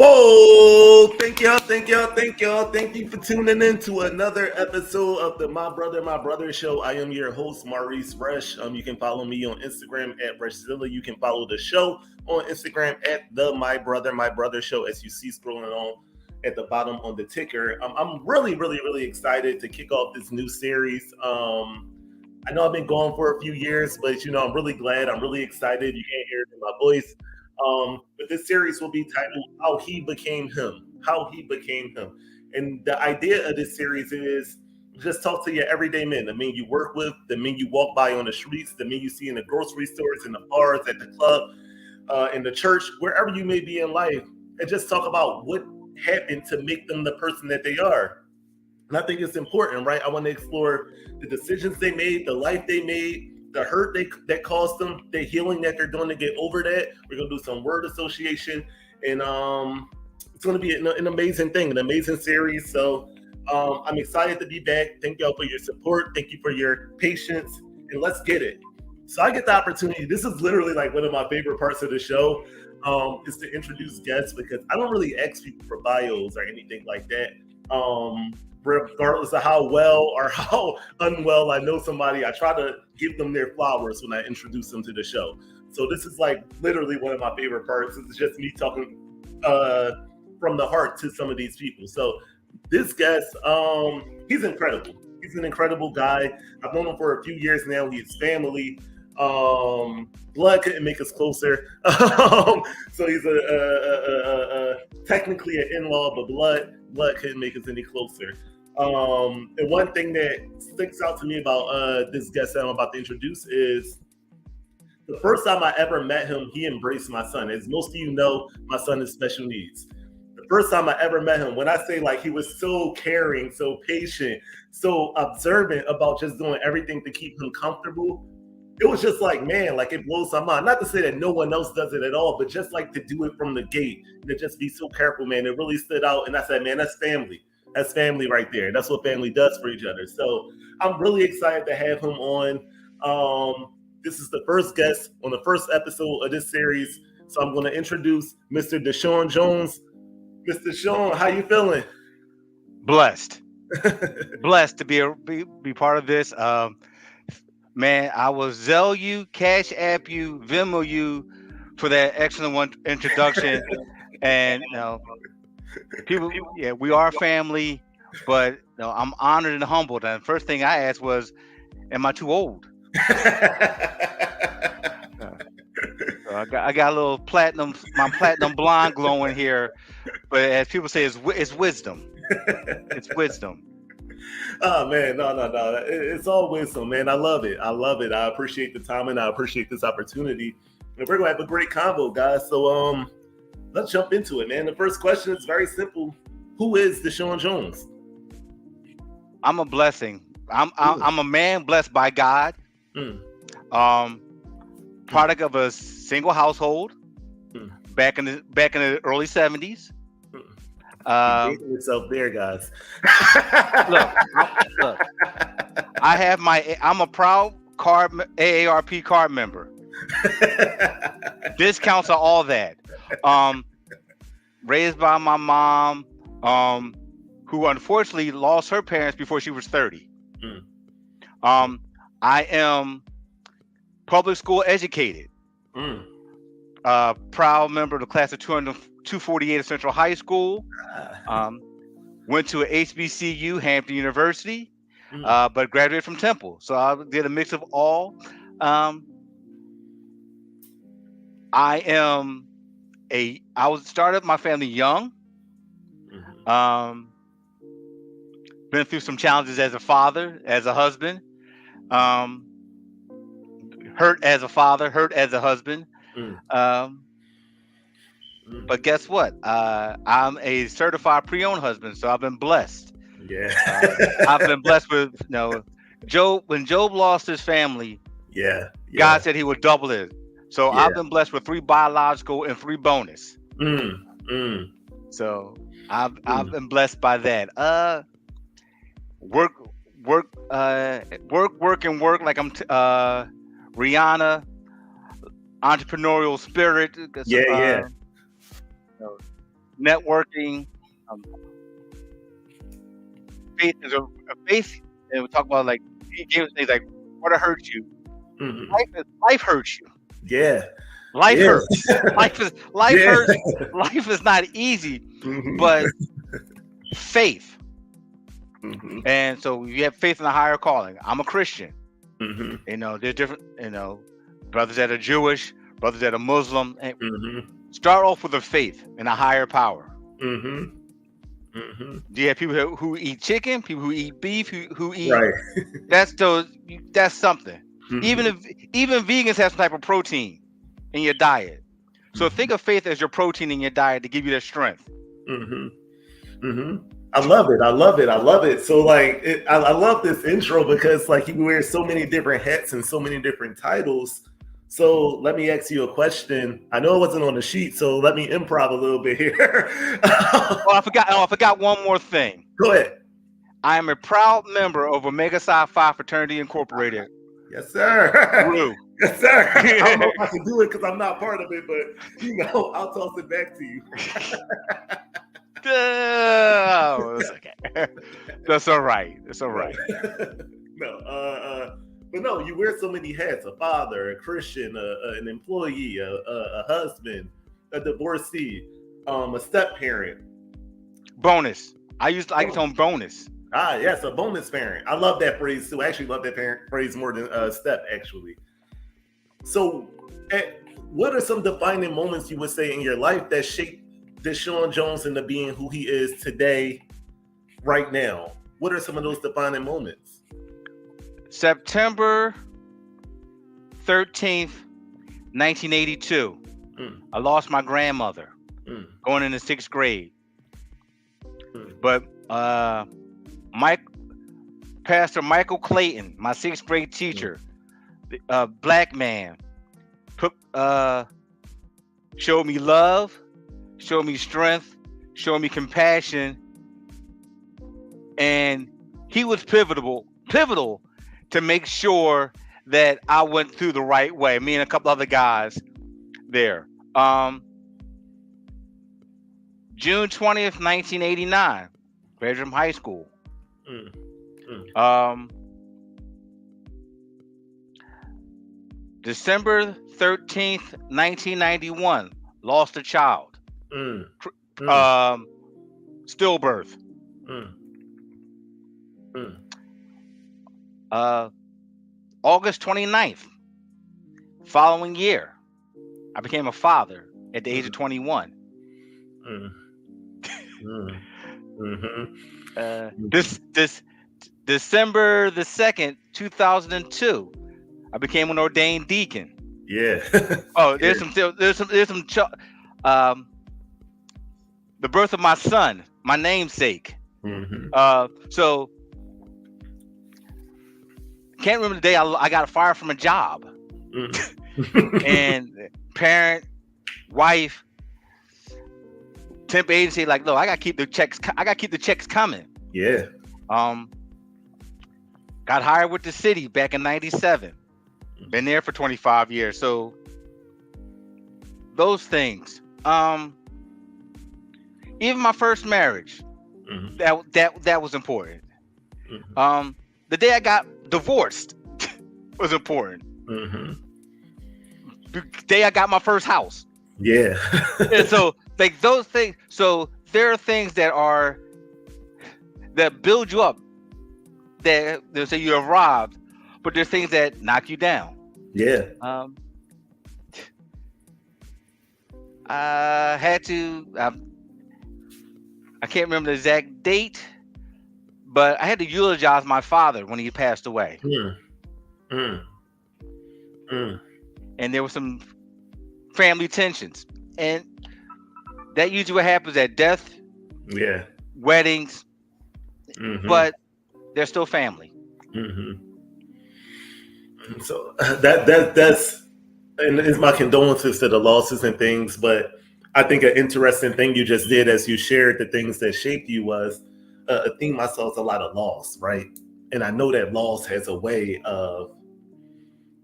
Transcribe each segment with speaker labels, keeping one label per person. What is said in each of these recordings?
Speaker 1: Whoa! Thank y'all, thank y'all, thank y'all. Thank you for tuning in to another episode of the My Brother Show. I am your host, Maurice Fresh. You can follow me on Instagram at Freshzilla. You can follow the show on Instagram at the My Brother Show, as you see scrolling on at the bottom on the ticker. I'm really excited to kick off this new series. I know I've been going for a few years, but I'm really glad. I'm really excited. You can't hear it in my voice. But this series will be titled How He Became Him. How He Became Him. And the idea of this series is just talk to your everyday men, the men you work with, the men you walk by on the streets, the men you see in the grocery stores, in the bars, at the club, in the church, wherever you may be in life, and just talk about what happened to make them the person that they are. And I think it's important, right? I want to explore the decisions they made, the life they made, the hurt that caused them, the healing that they're doing to get over that. We're going to do some word association, and it's going to be an amazing thing, an amazing series. So I'm excited to be back. Thank y'all for your support. Thank you for your patience, and let's get it. So I get the opportunity. This is literally like one of my favorite parts of the show, is to introduce guests, because I don't really ask people for bios or anything like that. Regardless of how well or how unwell I know somebody, I try to give them their flowers when I introduce them to the show. So this is like literally one of my favorite parts. It's just me talking from the heart to some of these people. So this guest, he's incredible. He's an incredible guy. I've known him for a few years now. He's family. Blood couldn't make us closer. So he's technically an in-law, but blood couldn't make us any closer. And one thing that sticks out to me about this guest that I'm about to introduce is the first time I ever met him, he embraced my son. As most of you know, my son has special needs. The first time I ever met him, when I say like he was so caring, so patient, so observant about just doing everything to keep him comfortable, it was just like, man, like it blows my mind. Not to say that no one else does it at all, but just like to do it from the gate and to just be so careful, man. It really stood out. And I said, man, that's family. That's family right there. That's what family does for each other. So I'm really excited to have him on. This is the first guest on the first episode of this series. So I'm going to introduce Mr. DeShawn Jones. Mr. Sean, how you feeling?
Speaker 2: Blessed. Blessed to be part of this. Man, I will Zelle you, Cash App you, Venmo you for that excellent one introduction. And people, yeah, we are family, but I'm honored and humbled. And the first thing I asked was, am I too old? So I got a little my platinum blonde glowing here, but as people say, it's wisdom. It's wisdom.
Speaker 1: Oh man, no. It's all wisdom, man. I love it. I appreciate the time and I appreciate this opportunity. And we're gonna have a great convo, guys. So let's jump into it, man. The first question is very simple. Who is DeShawn Jones?
Speaker 2: I'm a blessing. I'm a man blessed by God. Product of a single household back in the early 70s.
Speaker 1: Yourself there, guys.
Speaker 2: look. I'm a proud AARP card member. Discounts are all that. Raised by my mom, who unfortunately lost her parents before she was 30. I am public school educated. Proud member of the class of 248 at Central High School. Went to a HBCU, Hampton University, but graduated from Temple. So I did a mix of all. I started my family young. Been through some challenges as a father, as a husband. Hurt as a father, hurt as a husband. But guess what? I'm a certified pre-owned husband, so I've been blessed.
Speaker 1: Yeah.
Speaker 2: I've been blessed with, Job. When Job lost his family, God said he would double it. So I've been blessed with 3 biological and 3 bonus. So I've been blessed by that. Work, like I'm Rihanna, entrepreneurial spirit. networking. Um, faith is a faith, and we talk about like he gave us things like what hurt you.
Speaker 1: Mhm.
Speaker 2: Life hurts you.
Speaker 1: Yeah.
Speaker 2: Life
Speaker 1: Yeah.
Speaker 2: hurts. Life
Speaker 1: Yeah.
Speaker 2: hurts. Life is not easy,
Speaker 1: Mhm.
Speaker 2: but faith.
Speaker 1: Mhm.
Speaker 2: And so you have faith in a higher calling. I'm a Christian.
Speaker 1: Mhm.
Speaker 2: There's different, brothers that are Jewish, brothers that are Muslim. And
Speaker 1: Mhm.
Speaker 2: start off with a faith in a higher power.
Speaker 1: Mhm. Mhm.
Speaker 2: Do you have people who eat chicken, people who eat beef, who eat
Speaker 1: Right.
Speaker 2: that's something. Even
Speaker 1: Mhm.
Speaker 2: if even vegans have some type of protein in your diet. So think of faith as your protein in your diet to give you that strength.
Speaker 1: Mhm. Mhm. I love it. I love it. I love it. So like, I love this intro because like he wears so many different hats and so many different titles. So let me ask you a question. I know it wasn't on the sheet, so let me improv a little bit here.
Speaker 2: I forgot one more thing.
Speaker 1: Go ahead.
Speaker 2: I am a proud member of Omega Psi Phi Fraternity Incorporated.
Speaker 1: Yes, sir.
Speaker 2: Blue.
Speaker 1: Yes, sir. I don't know if I can do it because I'm not part of it, but I'll toss it back to you.
Speaker 2: Oh, that's okay. That's all right. That's all right.
Speaker 1: No, but no, you wear so many hats: a father, a Christian, an employee, a husband, a divorcee, a step parent.
Speaker 2: Bonus. I get on bonus.
Speaker 1: Ah, yes, a bonus parent. I love that phrase too. I actually love that phrase more than step, actually. So, what are some defining moments you would say in your life that shaped DeShawn Jones into being who he is today, right now? What are some of those defining moments?
Speaker 2: September 13th, 1982. I lost my grandmother going into 6th grade. But Pastor Michael Clayton, my 6th grade teacher, black man, showed me love, showed me strength, showed me compassion, and he was pivotal to make sure that I went through the right way. Me and a couple other guys there. June 20th, 1989, graduated from high school. December 13th, 1991, lost a child. Stillbirth. August 29th, following year, I became a father at the age of 21. This December the 2nd, 2002, I became an ordained deacon.
Speaker 1: Yeah.
Speaker 2: Oh, there's some the birth of my son, my namesake. So can't remember the day I got fired from a job. And parent, wife, temp agency, like, look, I gotta keep the checks coming.
Speaker 1: Yeah.
Speaker 2: Got hired with the city back in '97. Been there for 25 years. So those things. Even my first marriage, that was important. The day I got divorced was important. The day I got my first house.
Speaker 1: Yeah.
Speaker 2: And so like those things. So there are things that build you up. That they'll say you arrived, but there's things that knock you down.
Speaker 1: Yeah.
Speaker 2: I had to. I can't remember the exact date, but I had to eulogize my father when he passed away. And there were some family tensions, and that usually what happens at death, weddings, but they're still family.
Speaker 1: So that's and it's my condolences to the losses and things, but I think an interesting thing you just did as you shared the things that shaped you was a theme I saw is a lot of loss, right? And I know that loss has a way of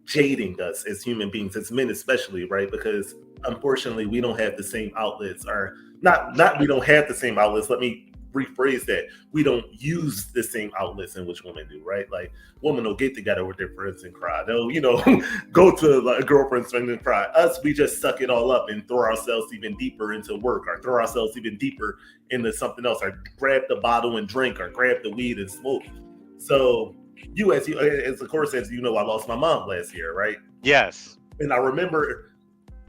Speaker 1: jading us as human beings, as men especially, right? Because unfortunately we don't have the same outlets. Our not we don't have the same outlets. Let me rephrase that. We don't use the same outlets in which women do, right? Like women will get together with their friends and cry. They'll, go to like a girlfriend's friend and cry. Us, we just suck it all up and throw ourselves even deeper into work, or throw ourselves even deeper into something else, or grab the bottle and drink, or grab the weed and smoke. So as of course, as you know, I lost my mom last year, right?
Speaker 2: Yes.
Speaker 1: And I remember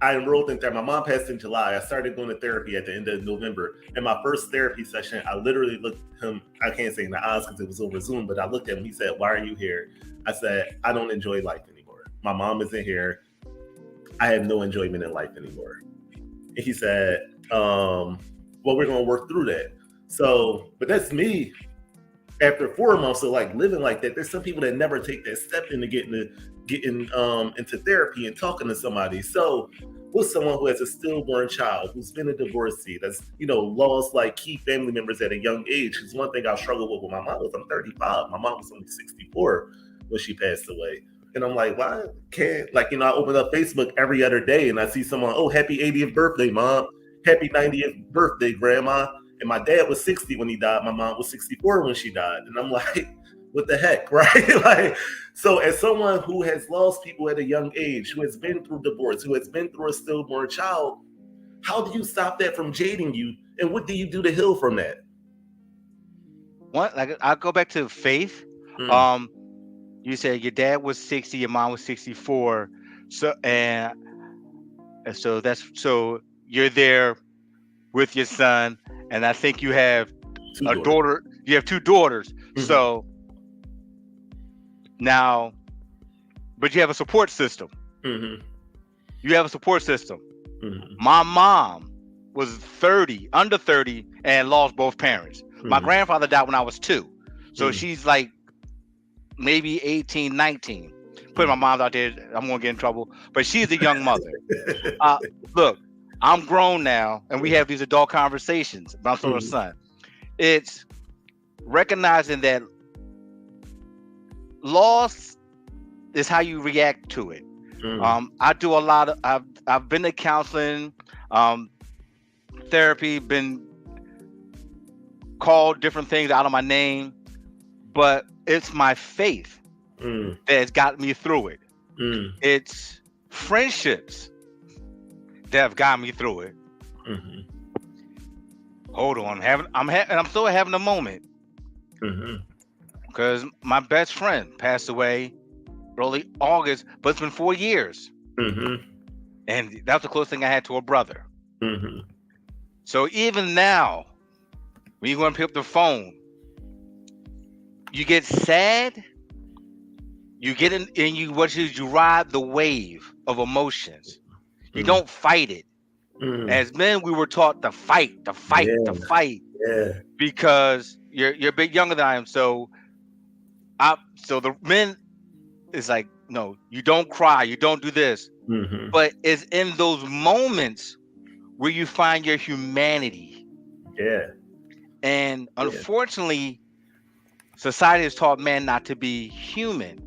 Speaker 1: I enrolled in therapy. My mom passed in July. I started going to therapy at the end of November. In my first therapy session, I literally looked him, I can't say in the eyes because it was over Zoom, but I looked at him. He said, "Why are you here?" I said, "I don't enjoy life anymore. My mom isn't here. I have no enjoyment in life anymore." And he said, well, we're going to work through that. So, but that's me. After 4 months of like living like that, there's some people that never take that step into getting into therapy and talking to somebody. So with someone who has a stillborn child, who's been a divorcee, that's lost like key family members at a young age. It's one thing I struggled with my mom was I'm 35. My mom was only 64 when she passed away. And I'm like, why can't I open up Facebook every other day and I see someone, oh, happy 80th birthday, mom, happy 90th birthday, grandma. And my dad was 60 when he died. My mom was 64 when she died. And I'm like, what the heck, right? So as someone who has lost people at a young age, who has been through divorce, who has been through a stillborn child, how do you stop that from jading you? And what do you do to heal from that?
Speaker 2: I'll go back to faith. You said your dad was 60, your mom was 64. So so you're there with your son, and I think you have a daughter. You have 2 daughters. Mm-hmm. So now, but you have a support system. Mm-hmm. You have a support system. Mm-hmm. My mom was under 30, and lost both parents. Mm-hmm. My grandfather died when I was 2. So she's like maybe 18, 19. Putting my mom out there, I'm going to get in trouble. But she's a young mother. Look, I'm grown now, and we have these adult conversations about my son. It's recognizing that loss is how you react to it. I do a lot of. I've been to counseling, therapy, been called different things out of my name, but it's my faith that has got me through it. It's friendships that have got me through it. Mm-hmm. Hold on, I'm still having a moment because my best friend passed away early August, but it's been 4 years, and that's the closest thing I had to a brother. So even now, when you go and pick up the phone, you get sad. You get in, and you ride the wave of emotions. You don't fight it. As men, we were taught to fight, to fight, because you're a bit younger than I am. So the men is like, no, you don't cry, you don't do this. But it's in those moments where you find your humanity. And unfortunately, society has taught men not to be human.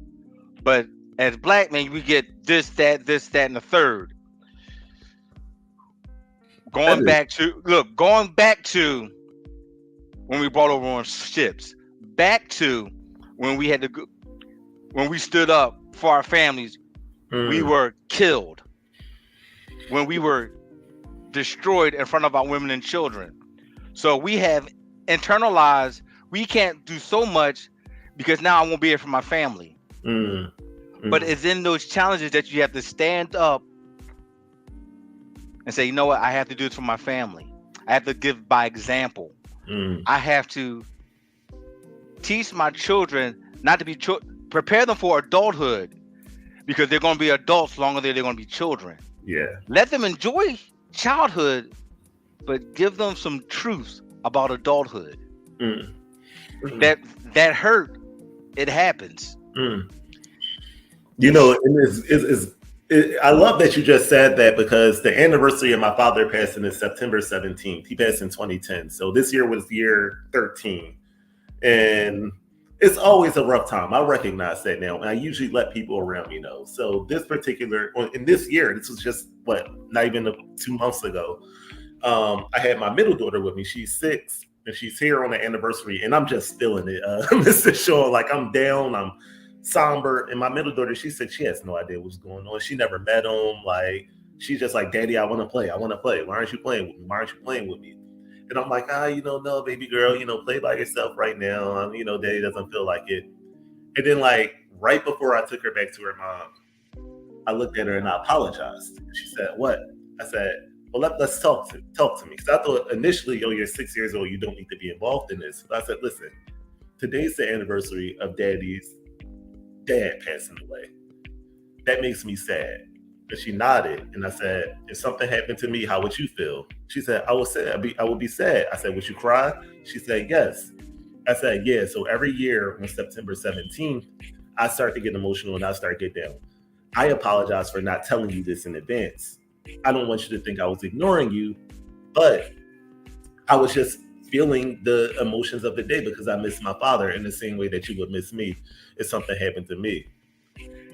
Speaker 2: But as black men, we get this, that, and the third. Going back to when we brought over on ships, back to when we had to go, when we stood up for our families, we were killed. When we were destroyed in front of our women and children. So we have internalized, we can't do so much because now I won't be here for my family. But it's in those challenges that you have to stand up and say, you know what, I have to do this for my family. I have to give by example. I have to teach my children not to be prepare them for adulthood, because they're going to be adults longer than they're going to be children. Let them enjoy childhood, but give them some truth about adulthood. That hurt, it happens.
Speaker 1: I love that you just said that, because the anniversary of my father passing is September 17th. He passed in 2010. So this year was year 13. And it's always a rough time. I recognize that now. And I usually let people around me know. So in this year, this was just not even 2 months ago. I had my middle daughter with me. She's 6, and she's here on the anniversary, and I'm just feeling it. Mr. Shaw, like I'm down, I'm somber. And my middle daughter, she said she has no idea what's going on. She never met him. Like she's just like, Daddy, I want to play. I want to play. Why aren't you playing with me? Why aren't you playing with me? And I'm like, no, baby girl, play by yourself right now. Daddy doesn't feel like it. And then like right before I took her back to her mom, I looked at her and I apologized. She said, "What?" I said, "Well, let's talk to me." Because I thought initially, you're 6 years old, you don't need to be involved in this. But I said, "Listen, today's the anniversary of Daddy's dad passing away. That makes me sad." And she nodded, and I said, "If something happened to me, how would you feel?" She said, "I would be sad." I said, "Would you cry?" She said, "Yes." I said, "Yeah." So every year on September 17th, I start to get emotional and I start to get down. I apologize for not telling you this in advance. I don't want you to think I was ignoring you, but I was just feeling the emotions of the day because I miss my father in the same way that you would miss me if something happened to me.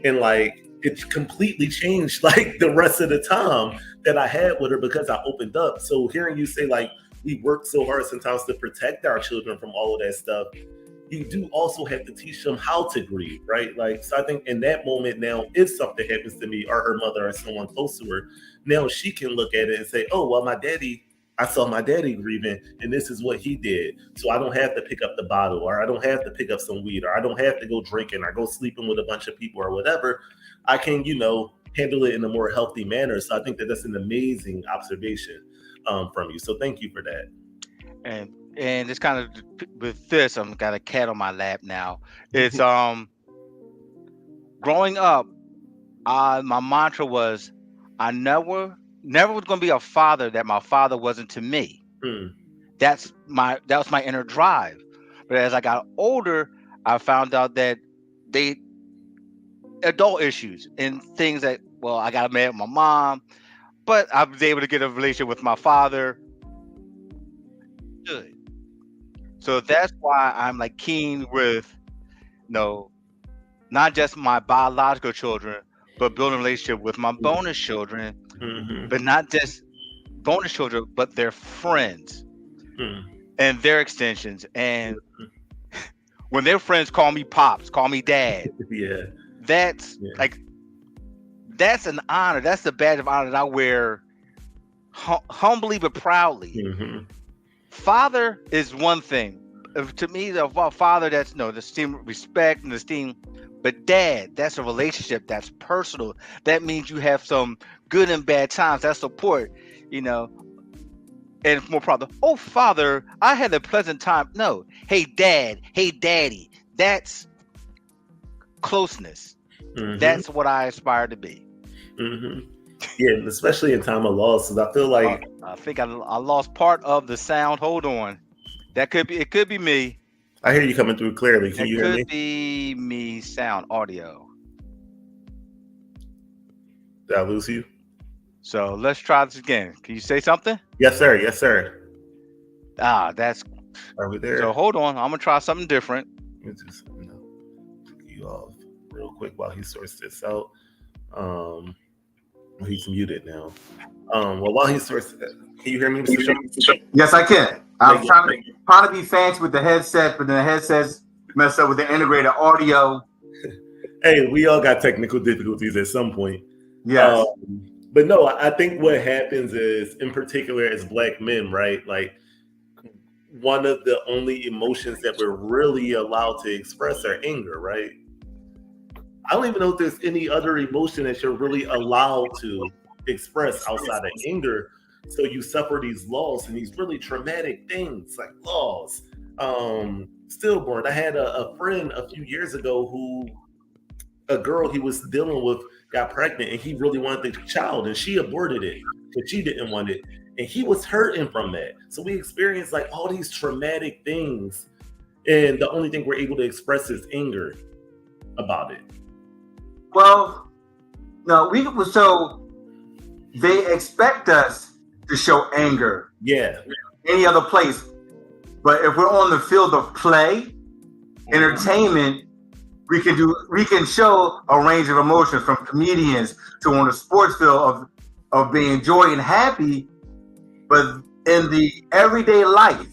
Speaker 1: And like, it completely changed like the rest of the time that I had with her because I opened up. So hearing you say like, we work so hard sometimes to protect our children from all of that stuff, you do also have to teach them how to grieve, right? Like, so I think in that moment now, if something happens to me or her mother or someone close to her, now she can look at it and say, oh, well, I saw my daddy grieving and this is what he did. So I don't have to pick up the bottle, or I don't have to pick up some weed, or I don't have to go drinking or go sleeping with a bunch of people or whatever. I can, handle it in a more healthy manner. So I think that that's an amazing observation from you. So thank you for that.
Speaker 2: And it's kind of with this, I'm got a cat on my lap now. It's growing up, my mantra was I never was going to be a father that my father wasn't to me. That was my inner drive. But as I got older, I found out that adult issues and things that, well, I got mad with my mom, but I was able to get a relationship with my father. Good. So that's why I'm like keen with, not just my biological children, but building a relationship with my bonus children, but not just bonus children, but their friends and their extensions. And when their friends call me pops, call me dad, that's an honor. That's the badge of honor that I wear humbly but proudly. Father is one thing. To me, the father, that's the esteem, respect, and esteem. But dad, that's a relationship. That's personal. That means you have some good and bad times. That's support, and more proud. Oh, father, I had a pleasant time. No, hey, dad, hey, daddy. That's closeness. That's what I aspire to be.
Speaker 1: Yeah, especially in time of loss, because I feel like
Speaker 2: I think I lost part of the sound. Hold on, it could be me.
Speaker 1: I hear you coming through clearly. Can you hear me?
Speaker 2: It could be me. Sound audio.
Speaker 1: Did I lose you?
Speaker 2: So let's try this again. Can you say something?
Speaker 1: Yes, sir. Yes, sir.
Speaker 2: That's.
Speaker 1: Are we there?
Speaker 2: So hold on. I'm gonna try something different.
Speaker 1: Let me just you off real quick while he sorts this out. He's muted now. Well, while he sorts, can you hear me, Mr. Shaw?
Speaker 3: Yes, I can. I'm trying to be fancy with the headset, but then the headset's messed up with the integrated audio.
Speaker 1: Hey, we all got technical difficulties at some point.
Speaker 3: Yeah.
Speaker 1: But no, I think what happens is, in particular as Black men, right? Like, one of the only emotions that we're really allowed to express are anger, right? I don't even know if there's any other emotion that you're really allowed to express outside of anger. So you suffer these loss and these really traumatic things like loss. Stillborn. I had a friend a few years ago who a girl he was dealing with got pregnant and he really wanted the child and she aborted it because she didn't want it. And he was hurting from that. So we experienced like all these traumatic things. And the only thing we're able to express is anger about it.
Speaker 3: Well, no, so they expect us to show anger.
Speaker 1: Yeah.
Speaker 3: Any other place. But if we're on the field of play, entertainment, we can show a range of emotions from comedians to on the sports field of being joy and happy. But in the everyday life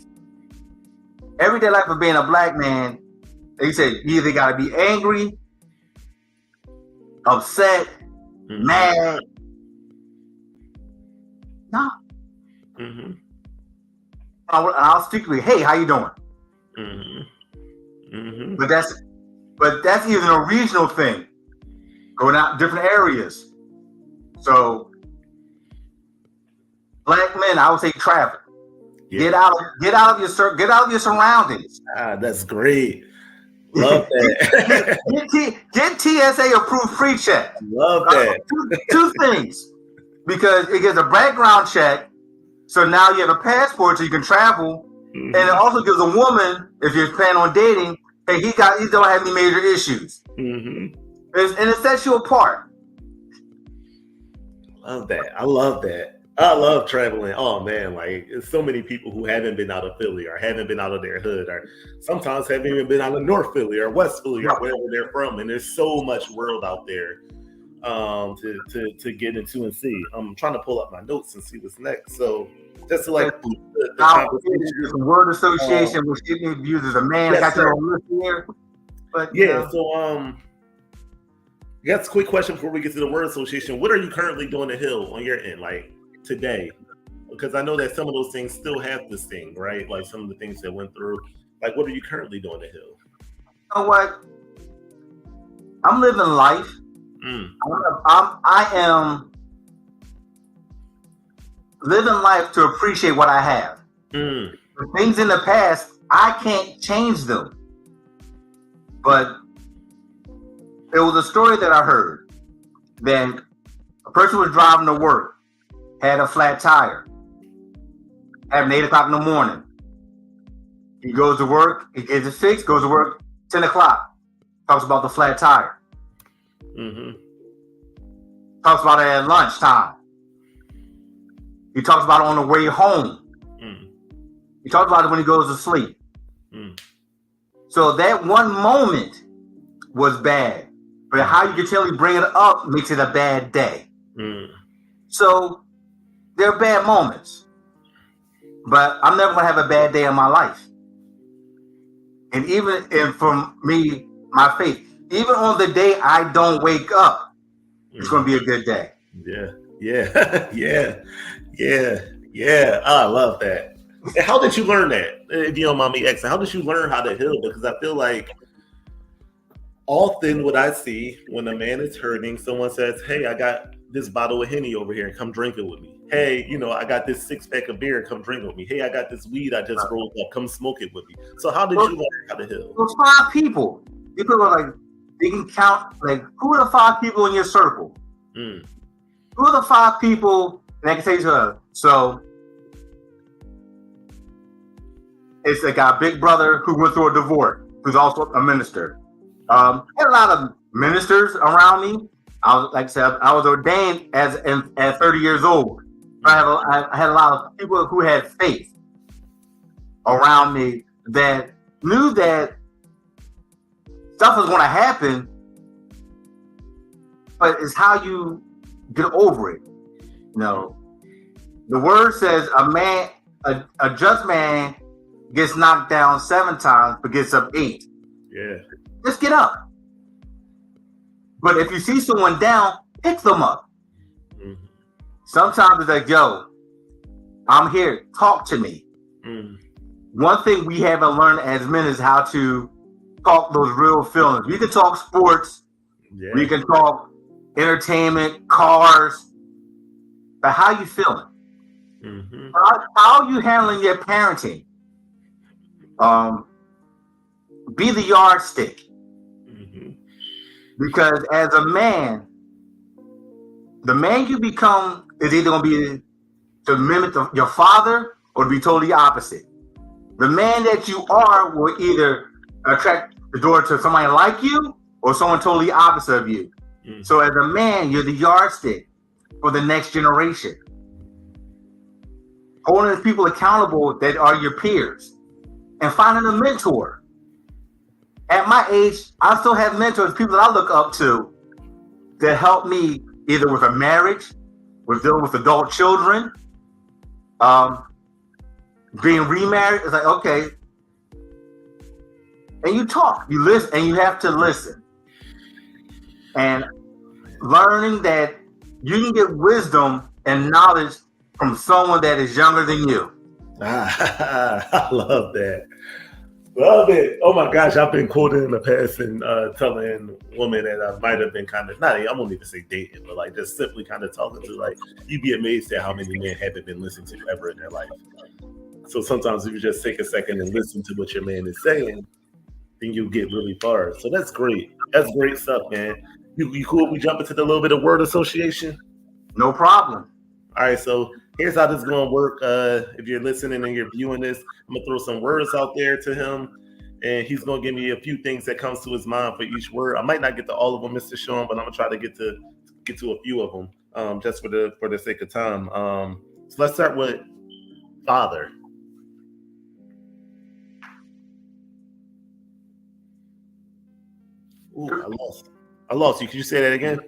Speaker 3: of being a black man, they said you either got to be angry, upset, mad. No. I'll speak to you. Hey, how you doing? But that's even a regional thing, going out different areas. So, black men, I would say travel. Yeah. Get out of your surroundings.
Speaker 1: That's great. Love that.
Speaker 3: Get TSA approved pre-check.
Speaker 1: Love that.
Speaker 3: Two things, because it gets a background check. So now you have a passport, so you can travel, and it also gives a woman, if you're planning on dating, hey, he don't have any major issues, and it sets you apart.
Speaker 1: Love that. I love that. I love traveling. Oh man, like there's so many people who haven't been out of Philly or haven't been out of their hood, or sometimes haven't even been out of North Philly or West Philly or wherever they're from, and there's so much world out there to get into and see. I'm trying to pull up my notes and see what's next. So just to like the conversation.
Speaker 3: Word association with shitty views as a man.
Speaker 1: Yes,
Speaker 3: got your own list here. But
Speaker 1: yeah, so that's a quick question before we get to the word association. What are you currently doing the Hill on your end, like today? Because I know that some of those things still have this thing, right? Like some of the things that went through. Like, what are you currently doing the Hill?
Speaker 3: You know what? I'm living life. I am living life to appreciate what I have. The things in the past, I can't change them. But it was a story that I heard that a person was driving to work, had a flat tire, happened 8 o'clock in the morning. He goes to work, he gets it fixed, goes to work 10 o'clock, talks about the flat tire. Talks about it at lunchtime. He talks about it on the way home. He talks about it when he goes to sleep. So that one moment was bad. But how you can tell you bring it up makes it a bad day. So there are bad moments. But I'm never going to have a bad day in my life. And from me, my faith, even on the day I don't wake up, it's going to be a good day.
Speaker 1: Yeah. I love that. And how did you learn that? If you don't mind me asking, how did you learn how to heal? Because I feel like often what I see when a man is hurting, someone says, hey, I got this bottle of Henny over here and come drink it with me. Hey, I got this 6-pack of beer, come drink it with me. Hey, I got this weed I just rolled up, come smoke it with me. So how did you learn how to heal?
Speaker 3: Those 5 people. People are like, they can count, like, who are the 5 people in your circle? Who are the 5 people that I can say to her? So it's like a big brother who went through a divorce, who's also a minister. I had a lot of ministers around me. I was ordained at 30 years old. I had a lot of people who had faith around me that knew that stuff was going to happen, but it's how you get over it. The word says a just man gets knocked down 7 times, but gets up 8.
Speaker 1: Yeah.
Speaker 3: Just get up. But if you see someone down, pick them up. Sometimes it's like, yo, I'm here. Talk to me. One thing we haven't learned as men is how to talk those real feelings. We can talk sports. Yeah. We can talk entertainment, cars. But how you feeling? How are you handling your parenting? Be the yardstick. Because as a man, the man you become is either going to be to mimic your father or to be totally opposite. The man that you are will either attract the door to somebody like you or someone totally opposite of you. So as a man, you're the yardstick for the next generation. Holding people accountable that are your peers and finding a mentor. At my age, I still have mentors, people that I look up to that help me either with a marriage, with dealing with adult children, Being remarried is like, okay. And you talk, you listen, and you have to listen. And learning that you can get wisdom and knowledge from someone that is younger than you.
Speaker 1: I love that. Love it. Oh my gosh, I've been quoted in the past and telling women that I might have been kind of, I won't even say dating, but like just simply kind of talking to, like, you'd be amazed at how many men haven't been listening to you ever in their life. So sometimes if you just take a second and listen to what your man is saying, then you get really far. So that's great. That's great stuff, man. You cool? We jump into the little bit of word association?
Speaker 3: No problem.
Speaker 1: All right, so here's how this is going to work. If you're listening and you're viewing this, I'm going to throw some words out there to him, and he's going to give me a few things that comes to his mind for each word. I might not get to all of them, Mr. Sean, but I'm going to try to get to a few of them, just for the sake of time. So let's start with father. Ooh, I lost you. Can you say that again?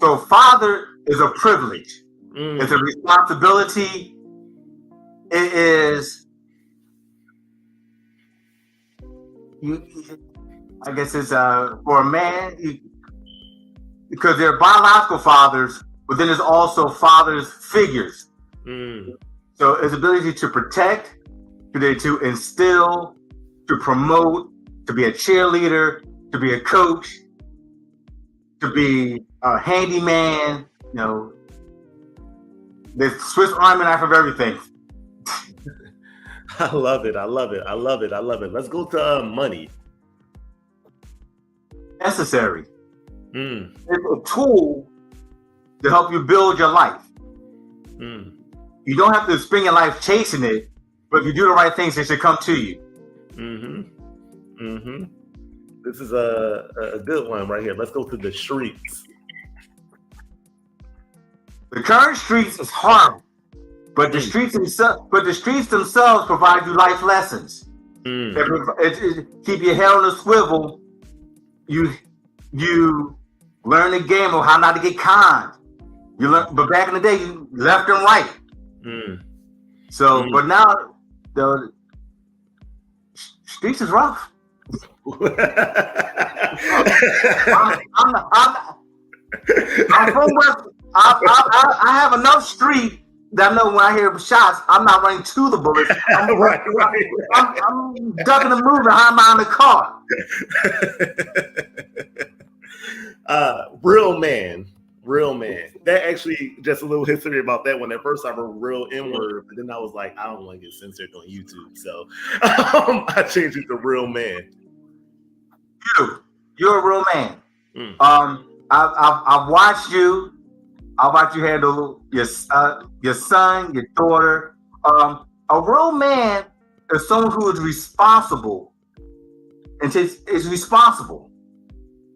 Speaker 3: So father is a privilege. It's a responsibility. It is, I guess it's for a man, because they're biological fathers, but then there's also fathers figures. So it's ability to protect, to instill, to promote, to be a cheerleader, to be a coach, to be a handyman, the Swiss Army knife of everything.
Speaker 1: I love it. Let's go to money.
Speaker 3: Necessary. It's a tool to help you build your life. You don't have to spend your life chasing it, but if you do the right things, it should come to you.
Speaker 1: This is a good one right here. Let's go to the streets.
Speaker 3: The current streets is horrible, but the streets themselves provide you life lessons. Keep your head on a swivel. You learn the game of how not to get conned. You learn, but back in the day, you left and right. So, but now the streets is rough. I'm from West. I have enough street that I know when I hear shots, I'm not running to the bullets. I'm ducking and moving behind my car.
Speaker 1: Real man. That actually, just a little history about that one. At first I wrote real N-word, but then I was like, I don't want to get censored on YouTube. So I changed it to real man.
Speaker 3: You're a real man. I've watched you. I've watched you handle your son, your daughter. A real man is someone who is responsible and is responsible.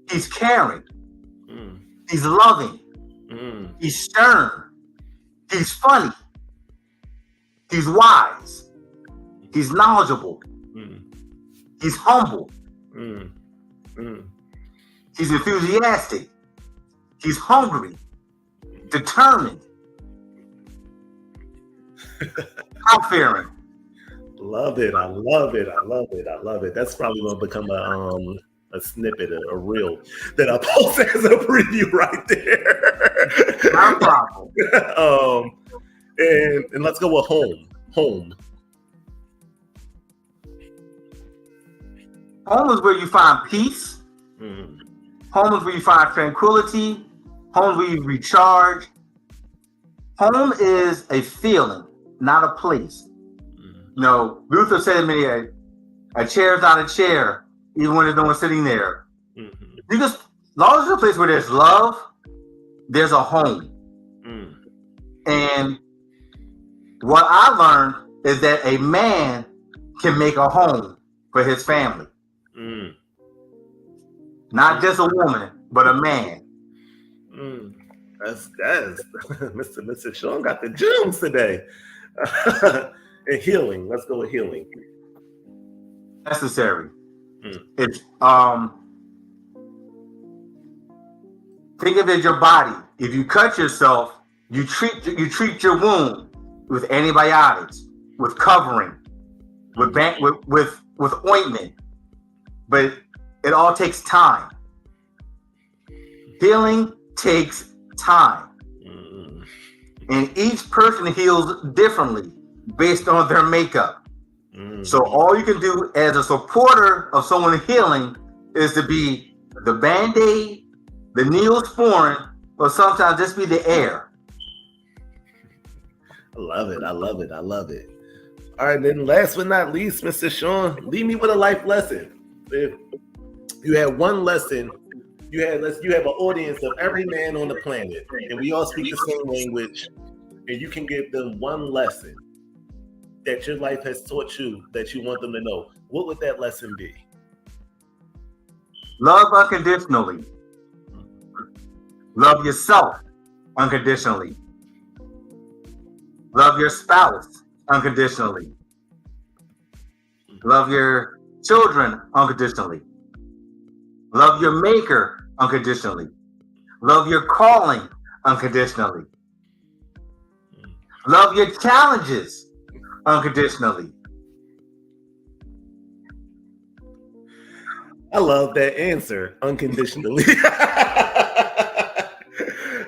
Speaker 3: He's caring. He's loving. He's stern. He's funny. He's wise. He's knowledgeable. He's humble. He's enthusiastic. He's hungry. Determined. God-fearing.
Speaker 1: Love it. I love it. That's probably going to become a snippet, a reel that I post as a preview right there.
Speaker 3: Not a problem.
Speaker 1: And let's go with home.
Speaker 3: Home is where you find peace. Home is where you find tranquility. Home is where you recharge. Home is a feeling, not a place. Luther said to me, a chair is not a chair, even when there's no one sitting there. As long as there's a place where there's love, there's a home. And what I learned is that a man can make a home for his family. Not just a woman, but a man.
Speaker 1: That's Mr. Sean got the gems today. And healing. Let's go with healing.
Speaker 3: Necessary. It's think of it as your body. If you cut yourself, you treat your wound. with antibiotics, with covering, with ointment, but it all takes time. Healing takes time, and each person heals differently based on their makeup. So all you can do as a supporter of someone healing is to be the Band-Aid, the Neosporin, or sometimes just be the air.
Speaker 1: I love it. I love it. I love it. All right, then last but not least, Mr. Sean, leave me with a life lesson. If you had one lesson, you have an audience of every man on the planet, and we all speak the same language, and you can give them one lesson that your life has taught you that you want them to know. What would that lesson be?
Speaker 3: Love unconditionally. Love yourself unconditionally. Love your spouse unconditionally. Love your children unconditionally. Love your maker unconditionally. Love your calling unconditionally. Love your challenges unconditionally.
Speaker 1: I love that answer, unconditionally.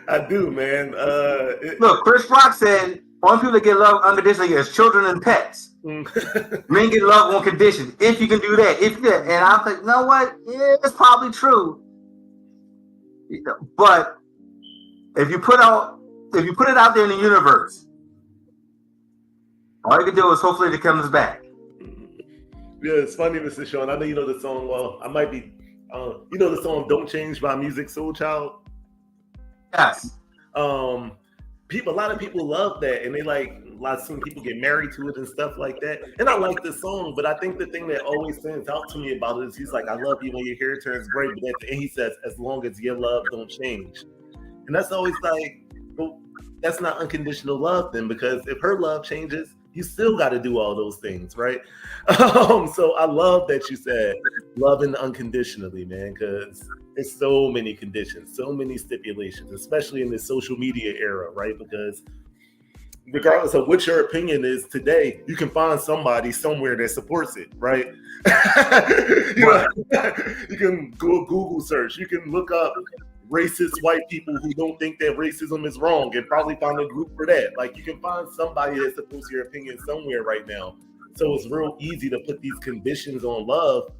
Speaker 1: I do, man.
Speaker 3: Look, Chris Rock said, only people that get love unconditionally is children and pets. Men get love on conditions. If you can do that, and I'm like, you know what? Yeah, it's probably true. But if you put it out there in the universe, all you can do is hopefully it comes back.
Speaker 1: Yeah, it's funny, Mr. Sean. I know you know the song. Well, I might be. You know the song "Don't Change" by Music Soul Child.
Speaker 3: Yes.
Speaker 1: A lot of people love that, and they like a lot of people get married to it and stuff like that. And I like the song, but I think the thing that always stands out to me about it is he's like, "I love you when your hair turns gray," but at the end he says, "As long as your love don't change," and that's always like, well, that's not unconditional love then, because if her love changes, you still got to do all those things, right? So I love that you said loving unconditionally, man, because there's so many conditions, so many stipulations, especially in this social media era, right? Because regardless of what your opinion is today, you can find somebody somewhere that supports it, right? You can go Google search, you can look up racist white people who don't think that racism is wrong and probably find a group for that. Like, you can find somebody that supports your opinion somewhere right now. So it's real easy to put these conditions on love.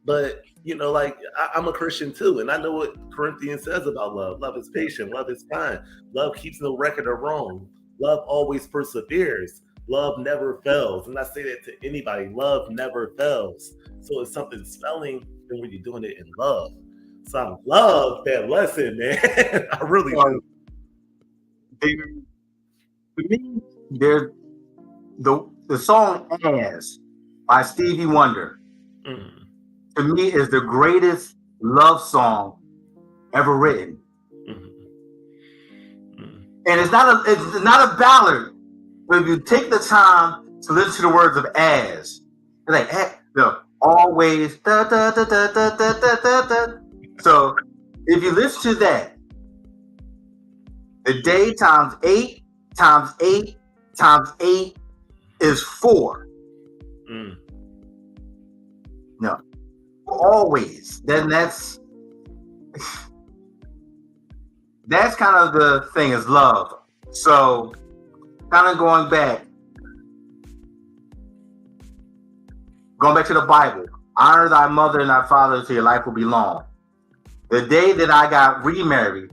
Speaker 1: But, like I'm a Christian too, and I know what Corinthians says about love. Love is patient. Love is kind. Love keeps no record of wrong. Love always perseveres. Love never fails. And I say that to anybody. Love never fails. So it's something spelling than when you're doing it in love. So I love that lesson, man. I really do.
Speaker 3: To me, there's the song "As" by Stevie Wonder. To me, is the greatest love song ever written. And it's not a ballad. But if you take the time to listen to the words of "As," it's like always da da da da da da da da. So if you listen to that, the day times 8 times 8 times 8 is 4. No, always. Then that's kind of the thing, is love. So kind of going back to the Bible, honor thy mother and thy father so your life will be long. The day that I got remarried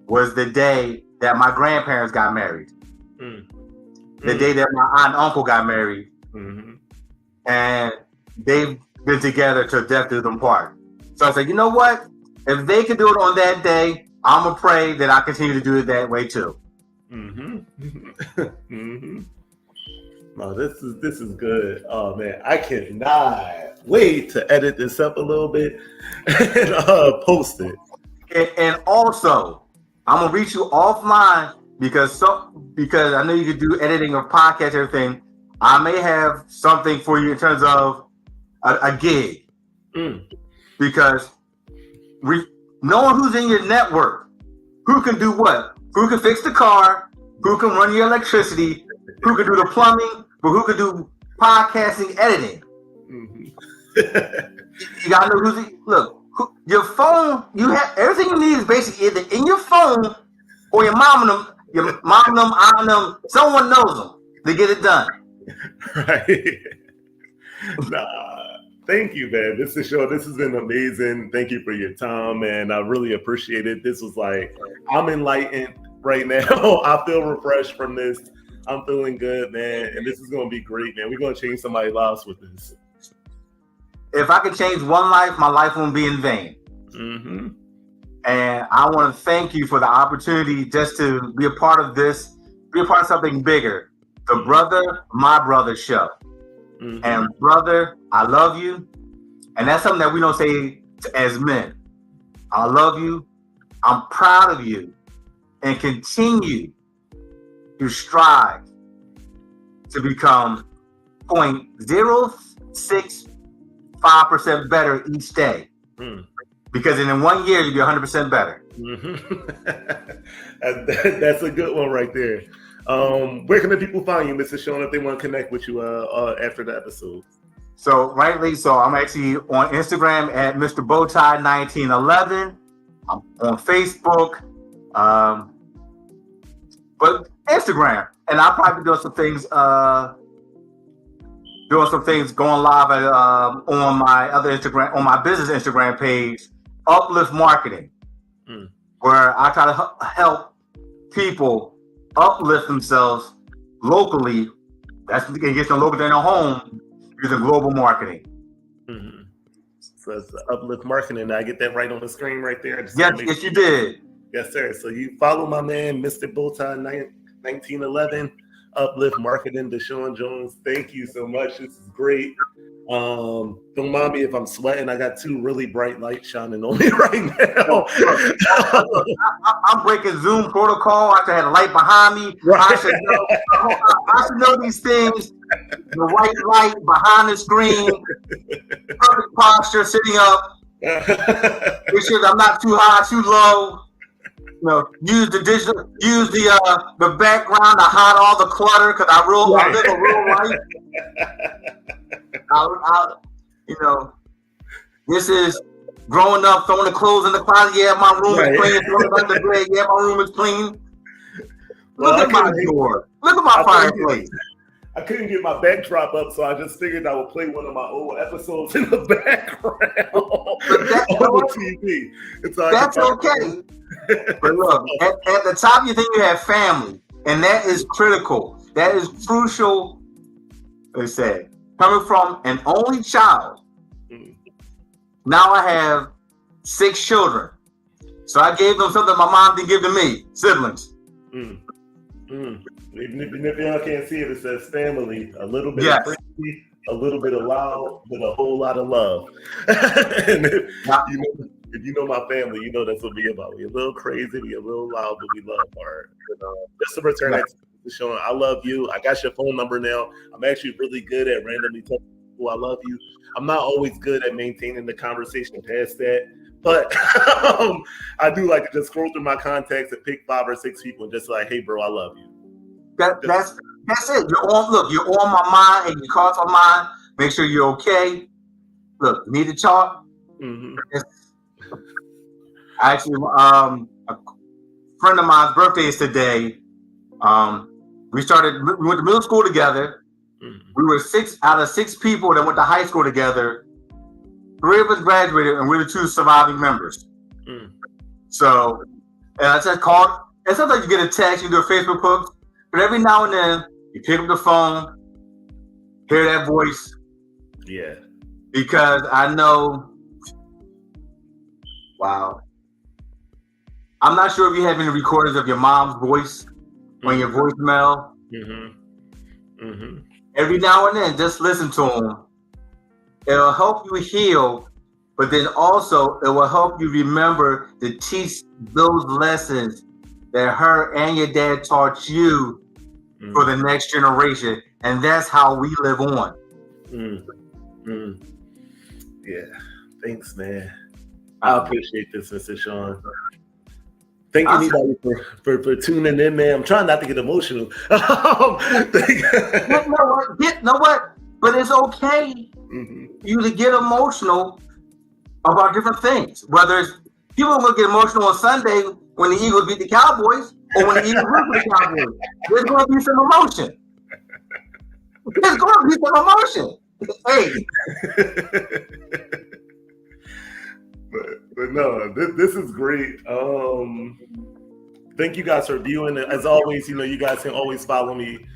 Speaker 3: was the day that my grandparents got married. The day that my aunt and uncle got married. And they've been together till death do them part. So I said, you know what? If they could do it on that day, I'm going to pray that I continue to do it that way too.
Speaker 1: No, this is good. Oh man, I cannot wait to edit this up a little bit and post it.
Speaker 3: And also, I'm gonna reach you offline because I know you can do editing of podcasts, everything. I may have something for you in terms of a gig, because knowing who's in your network, who can do what, who can fix the car, who can run your electricity, who can do the plumbing, but who can do podcasting editing. You gotta know your phone. You have everything you need is basically either in your phone or your mom and them. Someone knows them to get it done.
Speaker 1: Right. Thank you, man. This has been amazing. Thank you for your time, man. I really appreciate it. This was like, I'm enlightened right now. I feel refreshed from this. I'm feeling good, man. And this is going to be great, man. We're going to change somebody's lives with this.
Speaker 3: If I could change one life, my life won't be in vain.
Speaker 1: Mm-hmm.
Speaker 3: And I want to thank you for the opportunity just to be a part of this, be a part of something bigger. The Brother, My Brother show. Mm-hmm. And brother, I love you. And that's something that we don't say as men. I love you. I'm proud of you. And continue to strive to become 0.065% better each day. Because in 1 year, you'll be 100% better.
Speaker 1: Mm-hmm. That's a good one right there. Where can the people find you, Mr. Sean, if they want to connect with you after the episode?
Speaker 3: So I'm actually on Instagram at Mr. Bowtie 1911. I'm on Facebook, but Instagram, and I'll probably be doing some things going live on my other Instagram, on my business Instagram page, Uplift Marketing, where I try to help people uplift themselves locally. That's what they get them local in their home using global marketing.
Speaker 1: Mm-hmm. So it's Uplift Marketing. I get that right on the screen right there.
Speaker 3: Yes, you did.
Speaker 1: Yes, sir. So you follow my man, Mr. Bowtie 1911, Uplift Marketing, DeShawn Jones. Thank you so much. This is great. Don't mind me if I'm sweating. I got two really bright lights shining on me right now.
Speaker 3: I'm breaking Zoom protocol. I should have a light behind me. Right. I should know these things. The white light behind the screen. Perfect posture, sitting up. Make sure that I'm not too high, too low. Use the background to hide all the clutter because I live a real life. This is growing up, throwing the clothes in the closet. Yeah, my room is clean. Throwing it under the bed. Yeah, my room is clean. Look at my door. Look at my fireplace.
Speaker 1: I couldn't get my backdrop up, so I just figured I would play one of my old episodes in the background on the TV.
Speaker 3: That's okay. But look, at the top, you think you have family, and that is critical. That is crucial. They say, coming from an only child, now I have 6 children. So I gave them something my mom didn't give to me, siblings.
Speaker 1: Even if y'all can't see it, it says family. A little bit of crazy, a little bit of loud, but a whole lot of love. And if you know my family, you know that's what we about. We're a little crazy, we're a little loud, but we love hard. Just to return that to Sean, I love you. I got your phone number now. I'm actually really good at randomly telling people I love you. I'm not always good at maintaining the conversation past that, but I do like to just scroll through my contacts and pick 5 or 6 people and just like, hey, bro, I love you.
Speaker 3: That's it. You're on my mind, and your cards on mine. Make sure you're okay. Look, need to talk. Mm-hmm. Actually, a friend of mine's birthday is today. We went to middle school together. Mm-hmm. We were 6 out of 6 people that went to high school together. 3 of us graduated, and we're the 2 surviving members. So, and I just called. And sometimes you get a text, you do a Facebook post, but every now and then you pick up the phone, hear that voice.
Speaker 1: Yeah.
Speaker 3: Because I know. Wow. I'm not sure if you have any recordings of your mom's voice on your voicemail. Every now and then, just listen to them. It'll help you heal, but then also it will help you remember to teach those lessons that her and your dad taught you for the next generation. And that's how we live on.
Speaker 1: Yeah. Thanks, man. I appreciate this, Mr. Sean. Thank anybody for tuning in, man. I'm trying not to get emotional.
Speaker 3: You know what? But it's okay you to get emotional about different things. Whether it's people will get emotional on Sunday when the Eagles beat the Cowboys, or when the Eagles lose the Cowboys. There's going to be some emotion. There's going to be some emotion. Hey.
Speaker 1: but no, this is great. Thank you guys for viewing. As always, you guys can always follow me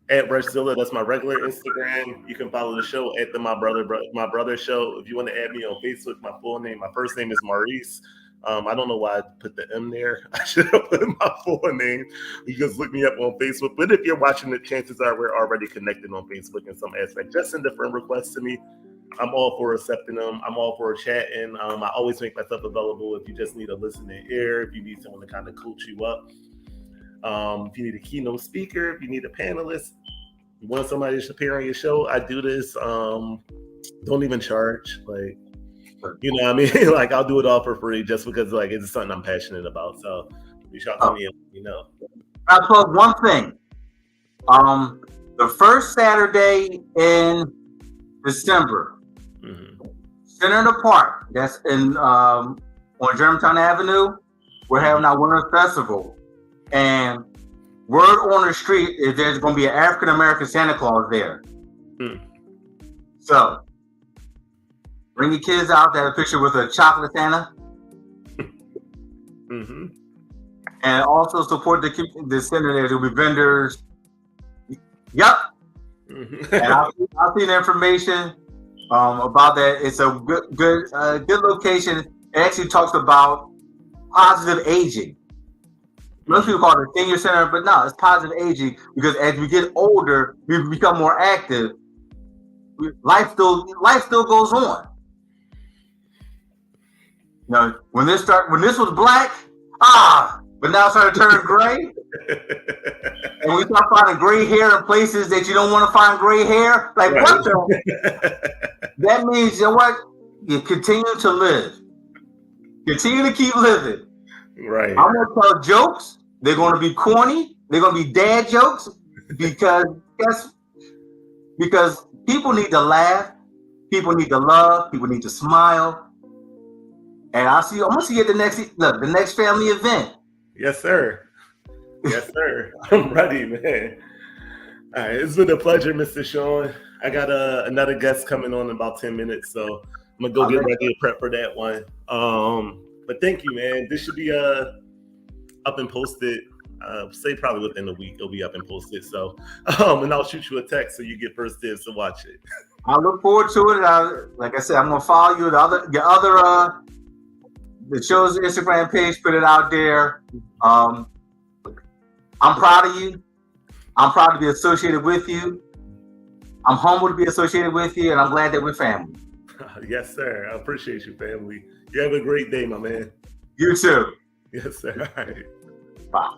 Speaker 1: at Rushzilla. That's my regular Instagram. You can follow the show at the My Brother Show. If you want to add me on Facebook, my full name, my first name is Maurice. I don't know why I put the M there. I should have put my full name. You just look me up on Facebook. But if you're watching it, chances are we're already connected on Facebook in some aspect. Just send a friend request to me. I'm all for accepting them. I'm all for chatting. I always make myself available if you just need a listening ear, if you need someone to kind of coach you up. If you need a keynote speaker, if you need a panelist, you want somebody to appear on your show, I do this. Don't even charge. Like, you know what I mean? Like, I'll do it all for free just because, like, it's something I'm passionate about. So reach out to me and let me know.
Speaker 3: I'll plug one thing. The first Saturday in December, Center in the Park, that's in on Germantown Avenue, we're having our Winter Festival. And word on the street is there's going to be an African American Santa Claus there. So bring your kids out to have a picture with a chocolate Santa. And also support the center. There'll be vendors. Yep. And I'll see the information about that. It's a good location. It actually talks about positive aging. Most people call it a senior center, but no, it's positive aging because as we get older, we become more active. Life still goes on. You know, when this was black, but now it started turning gray. And we start finding gray hair in places that you don't want to find gray hair. Like, right. What the? That means, you know what? You continue to live. Continue to keep living.
Speaker 1: Right.
Speaker 3: I'm going to tell jokes. They're going to be corny. They're going to be dad jokes because people need to laugh. People need to love. People need to smile. And I'm going to see you at the next family event.
Speaker 1: Yes, sir. Yes, sir. I'm ready, man. All right, it's been a pleasure, Mr. Sean. I got another guest coming on in about 10 minutes, so I'm gonna go get ready to prep for that one. But thank you, man. This should be up and posted. Say probably within a week it'll be up and posted. So, and I'll shoot you a text so you get first dibs to watch it.
Speaker 3: I look forward to it. Like I said, I'm gonna follow you. The show's Instagram page, put it out there. I'm proud of you. I'm proud to be associated with you. I'm humbled to be associated with you, and I'm glad that we're family.
Speaker 1: Yes, sir. I appreciate you, family. You have a great day, my man.
Speaker 3: You too.
Speaker 1: Yes, sir. All right.
Speaker 3: Bye.